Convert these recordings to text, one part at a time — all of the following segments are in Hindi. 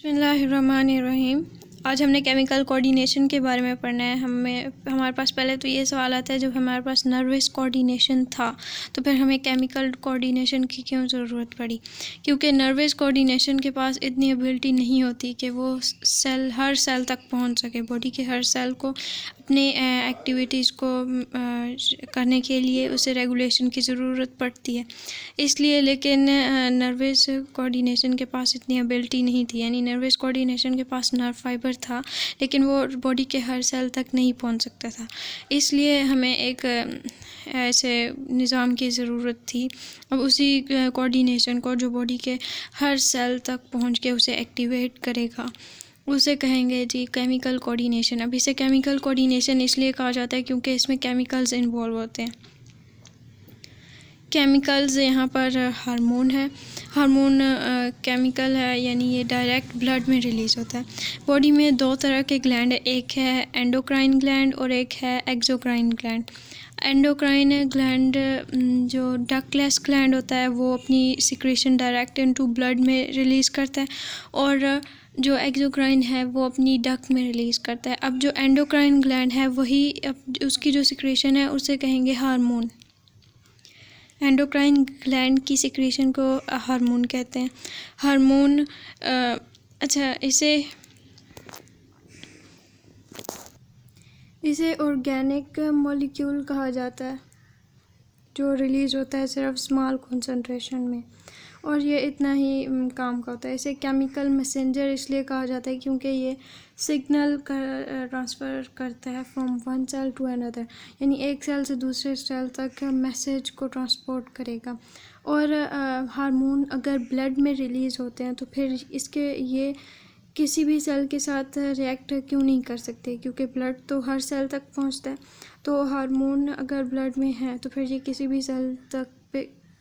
बिस्मिल्लाहिर्रहमानिर्रहीम। आज हमने केमिकल कोऑर्डिनेशन के बारे में पढ़ना है। हमारे पास पहले तो ये सवाल आता है, जब हमारे पास नर्वस कोऑर्डिनेशन था तो फिर हमें केमिकल कोऑर्डिनेशन की क्यों ज़रूरत पड़ी। क्योंकि नर्वस कोऑर्डिनेशन के पास इतनी एबिलिटी नहीं होती कि वो हर सेल तक पहुंच सके। बॉडी के हर सेल को अपने एक्टिविटीज़ को करने के लिए उसे रेगुलेशन की ज़रूरत पड़ती है, इसलिए। लेकिन नर्वस कोऑर्डिनेशन के पास इतनी एबिलिटी नहीं थी, यानी नर्वस कोऑर्डिनेशन के पास नर्व फाइबर था, लेकिन वो बॉडी के हर सेल तक नहीं पहुंच सकता था। इसलिए हमें एक ऐसे निज़ाम की ज़रूरत थी। अब उसी कोऑर्डिनेशन को जो बॉडी के हर सेल तक पहुंच के उसे एक्टिवेट करेगा, उसे कहेंगे जी केमिकल कोऑर्डिनेशन। अब इसे केमिकल कोऑर्डिनेशन इसलिए कहा जाता है क्योंकि इसमें केमिकल्स इन्वॉल्व होते हैं। केमिकल्स यहाँ पर हार्मोन है। हार्मोन केमिकल है, यानी ये डायरेक्ट ब्लड में रिलीज़ होता है। बॉडी में दो तरह के ग्लैंड है, एक है एंडोक्राइन ग्लैंड और एक है एक्सोक्राइन ग्लैंड। एंडोक्राइन ग्लैंड जो डक्टलेस ग्लैंड होता है, वो अपनी सिक्रेशन डायरेक्ट इनटू ब्लड में रिलीज़ करता है, और जो एक्सोक्राइन है वो अपनी डक्ट में रिलीज़ करता है। अब जो एंडोक्राइन ग्लैंड है वही उसकी जो सिक्रेशन है उसे कहेंगे हार्मोन। एंडोक्राइन ग्लैंड की सिक्रेशन को हार्मोन कहते हैं। हार्मोन अच्छा, इसे ऑर्गेनिक मॉलिक्यूल कहा जाता है, जो रिलीज़ होता है सिर्फ स्मॉल कंसंट्रेशन में, और ये इतना ही काम का होता है। इसे केमिकल मैसेंजर इसलिए कहा जाता है क्योंकि ये सिग्नल ट्रांसफ़र करता है from one cell to another, यानी एक सेल से दूसरे सेल तक मैसेज को ट्रांसपोर्ट करेगा। और हार्मोन अगर ब्लड में रिलीज़ होते हैं तो फिर ये किसी भी सेल के साथ रिएक्ट क्यों नहीं कर सकते, क्योंकि ब्लड तो हर सेल तक पहुंचता है। तो हार्मोन अगर ब्लड में है तो फिर ये किसी भी सेल तक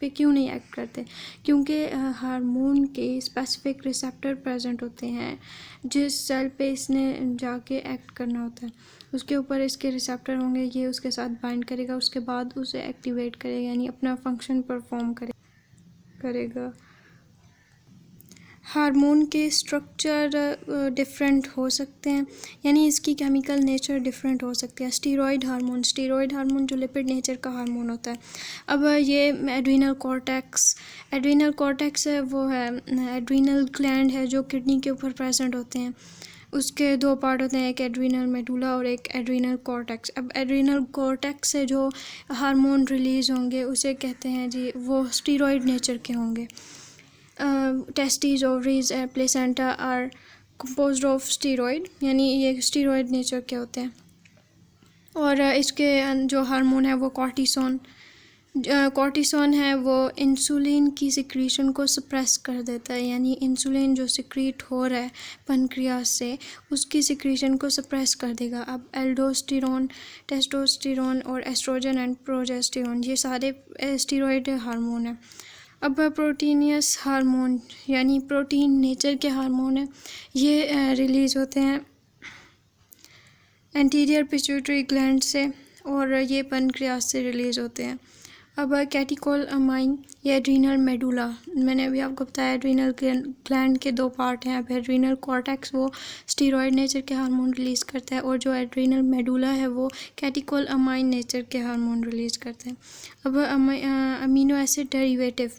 पे क्यों नहीं एक्ट करते, क्योंकि हार्मोन के स्पेसिफिक रिसेप्टर प्रेजेंट होते हैं। जिस सेल पे इसने जाके एक्ट करना होता है उसके ऊपर इसके रिसेप्टर होंगे, ये उसके साथ बाइंड करेगा, उसके बाद उसे एक्टिवेट करेगा, यानी अपना फंक्शन परफॉर्म करेगा। हार्मोन के स्ट्रक्चर डिफरेंट हो सकते हैं, यानी इसकी केमिकल नेचर डिफरेंट हो सकती है। स्टीरॉयड हार्मोन जो लिपिड नेचर का हार्मोन होता है। अब ये एड्रीनल कॉर्टेक्स है, वो है एड्रीनल ग्लैंड है जो किडनी के ऊपर प्रेजेंट होते हैं। उसके दो पार्ट होते हैं, एक एड्रीनल मेडुला और एक एड्रीनल कॉर्टेक्स। अब एड्रीनल कॉर्टेक्स से जो हार्मोन रिलीज़ होंगे उसे कहते हैं जी, वो स्टीरॉयड नेचर के होंगे। Testes, ovaries, placenta are composed of steroid, यानी ये स्टीरॉयड नेचर के होते हैं। और इसके जो हार्मोन है वो कॉर्टिसोन है, वो इंसुलिन की सिक्रीशन को सप्रेस कर देता है, यानी इंसुलिन जो सिक्रीट हो रहा है पैनक्रियास से उसकी सिक्रीशन को सप्रेस कर देगा। अब एल्डोस्टेरोन, टेस्टोस्टेरोन और एस्ट्रोजन एंड प्रोजेस्टेरोन, ये सारे स्टीरॉयड हार्मोन है। अब प्रोटीनियस हार्मोन, यानी प्रोटीन नेचर के हार्मोन है, ये रिलीज़ होते हैं एंटीरियर पिट्यूटरी ग्लैंड से, और ये पैनक्रियास से रिलीज़ होते हैं। अब कैटेकोलामाइन, ये एड्रीनल मेडुला, मैंने अभी आपको बताया एड्रीनल ग्लैंड के दो पार्ट हैं। अब एड्रीनल कॉर्टेक्स वो स्टीरॉयड नेचर के हार्मोन रिलीज़ करता है, और जो एड्रीनल मेडुला है वो कैटेकोलामाइन नेचर के हार्मोन रिलीज़ करते हैं। अब अमीनो एसिड डेरिवेटिव,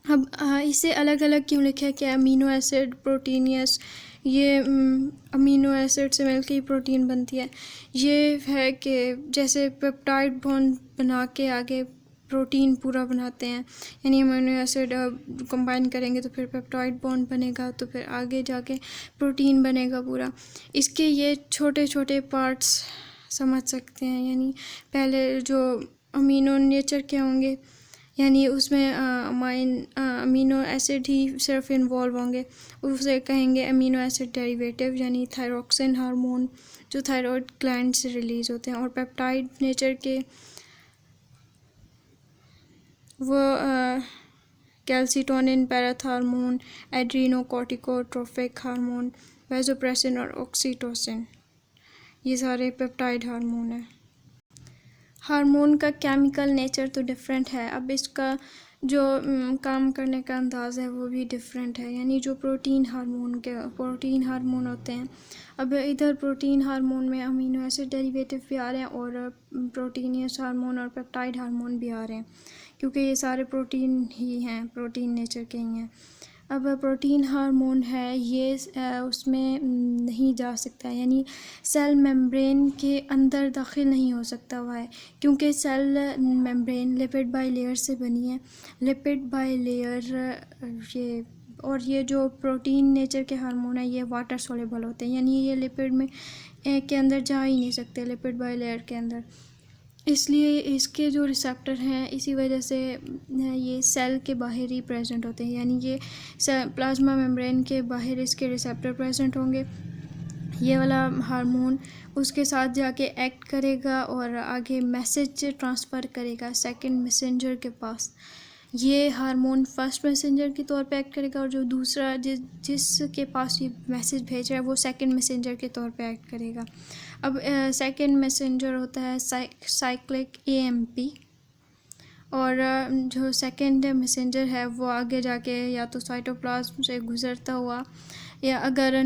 अब इसे अलग अलग क्यों लिखा है कि अमीनो एसिड प्रोटीनियस, ये अमीनो एसिड से मिलकर ही प्रोटीन बनती है। ये है कि जैसे पेप्टाइड बॉन्ड बना के आगे प्रोटीन पूरा बनाते हैं, यानी अमीनो एसिड कंबाइन करेंगे तो फिर पेप्टाइड बॉन्ड बनेगा, तो फिर आगे जाके प्रोटीन बनेगा पूरा। इसके ये छोटे छोटे पार्ट्स समझ सकते हैं, यानी पहले जो अमीनो नेचर के होंगे, यानी उसमें अमीनो एसिड ही सिर्फ इन्वॉल्व होंगे, उसे कहेंगे अमीनो एसिड डेरिवेटिव, यानी थायरोक्सिन हार्मोन जो थायराइड ग्लैंड से रिलीज़ होते हैं। और पेप्टाइड नेचर के वो कैल्सिटोनिन, पैराथार्मोन, एड्रीनोकॉर्टिकोट्रोफिक हार्मोन, वैसोप्रेसिन और ऑक्सीटोसिन, ये सारे पेप्टाइड हार्मोन हैं। हार्मोन का केमिकल नेचर तो डिफरेंट है। अब इसका जो काम करने का अंदाज़ है वो भी डिफरेंट है। यानी जो प्रोटीन हार्मोन होते हैं, अब इधर प्रोटीन हार्मोन में अमीनो एसिड डेरिवेटिव भी आ रहे हैं और प्रोटीनियस हार्मोन और पेप्टाइड हार्मोन भी आ रहे हैं, क्योंकि ये सारे प्रोटीन ही हैं, प्रोटीन नेचर के ही हैं। अब प्रोटीन हार्मोन है ये उसमें नहीं जा सकता, यानी सेल मेम्ब्रेन के अंदर दाखिल नहीं हो सकता हुआ है, क्योंकि cell membrane lipid bilayer से बनी है। लिपिड बाई लेयर ये जो प्रोटीन नेचर के हार्मोन है ये वाटर सोल्यूबल होते हैं, यानी ये लिपिड में के अंदर जा ही नहीं सकते, लिपिड बाई लेयर के अंदर। इसलिए इसके जो रिसेप्टर हैं इसी वजह से ये सेल के बाहर ही प्रेजेंट होते हैं, यानी ये प्लाज्मा मेम्ब्रेन के बाहर इसके रिसेप्टर प्रेजेंट होंगे। ये वाला हार्मोन उसके साथ जाके एक्ट करेगा और आगे मैसेज ट्रांसफ़र करेगा सेकंड मैसेंजर के पास। ये हार्मोन फर्स्ट मैसेंजर के तौर पे एक्ट करेगा और जो दूसरा जिसके पास ये मैसेज भेज रहा है वो सेकंड मैसेंजर के तौर पे एक्ट करेगा। अब सेकंड मैसेंजर होता है साइक्लिक AMP, और जो सेकंड मैसेंजर है वो आगे जाके या तो साइटोप्लाज्म से गुज़रता हुआ, या अगर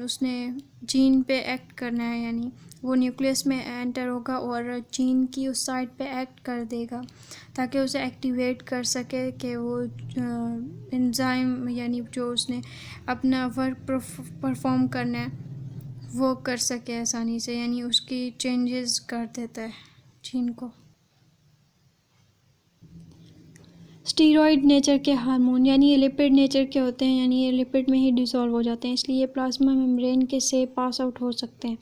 उसने जीन पे एक्ट करना है यानी वो न्यूक्लियस में एंटर होगा और जीन की उस साइड पे एक्ट कर देगा ताकि उसे एक्टिवेट कर सके कि वो एंजाइम यानी जो उसने अपना वर्क परफॉर्म करना है वो कर सके आसानी से, यानी उसकी चेंजेस कर देता है जीन को। स्टीरॉयड नेचर के हार्मोन यानी ये लिपिड नेचर के होते हैं, यानी ये लिपिड में ही डिसॉल्व हो जाते हैं, इसलिए ये प्लाज्मा मेम्ब्रेन के से पास आउट हो सकते हैं।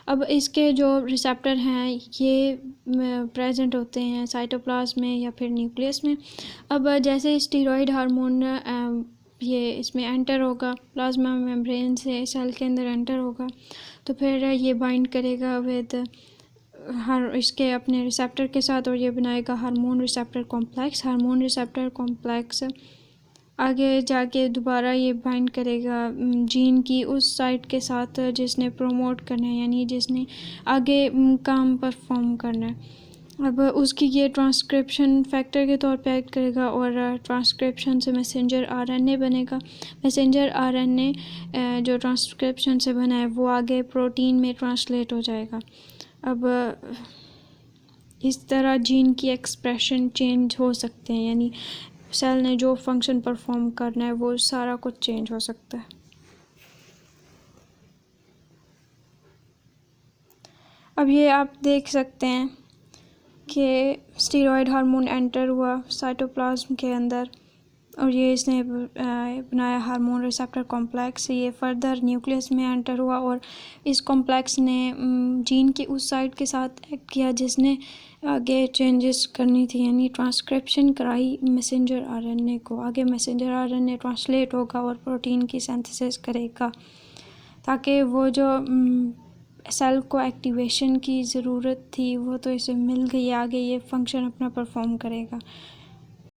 अब इसके जो रिसेप्टर हैं ये प्रेजेंट होते हैं साइटोप्लाज्म में या फिर न्यूक्लियस में। अब जैसे स्टीरॉयड हार्मोन ये इसमें एंटर होगा, प्लाज्मा मेम्ब्रेन से सेल के अंदर एंटर होगा, तो फिर ये बाइंड करेगा विद इसके अपने रिसेप्टर के साथ और ये बनाएगा hormone receptor complex. Hormone receptor complex आगे जाके दोबारा ये बाइंड करेगा जीन की उस साइट के साथ जिसने प्रमोट करना है, यानी जिसने आगे काम परफॉर्म करना है। अब उसकी ये ट्रांसक्रिप्शन फैक्टर के तौर पे एक्ट करेगा और ट्रांसक्रिप्शन से मैसेंजर RNA बनेगा। मैसेंजर RNA जो ट्रांसक्रिप्शन से बना है वो आगे प्रोटीन में ट्रांसलेट हो जाएगा। अब इस तरह जीन की एक्सप्रेशन चेंज हो सकते हैं, यानी सेल ने जो फंक्शन परफॉर्म करना है वो सारा कुछ चेंज हो सकता है। अब ये आप देख सकते हैं कि स्टीरॉयड हार्मोन एंटर हुआ साइटोप्लाज्म के अंदर और ये इसने बनाया हार्मोन रिसेप्टर कॉम्प्लेक्स। ये फर्दर न्यूक्लियस में एंटर हुआ और इस कॉम्प्लेक्स ने जीन की उस साइट के साथ एक्ट किया जिसने आगे चेंजेस करनी थी, यानी ट्रांसक्रिप्शन कराई मैसेंजर RNA को। आगे मैसेंजर RNA ट्रांसलेट होगा और प्रोटीन की सिंथेसिस करेगा ताकि वो जो सेल को एक्टिवेशन की ज़रूरत थी वो तो इसे मिल गई, आगे ये फंक्शन अपना परफॉर्म करेगा।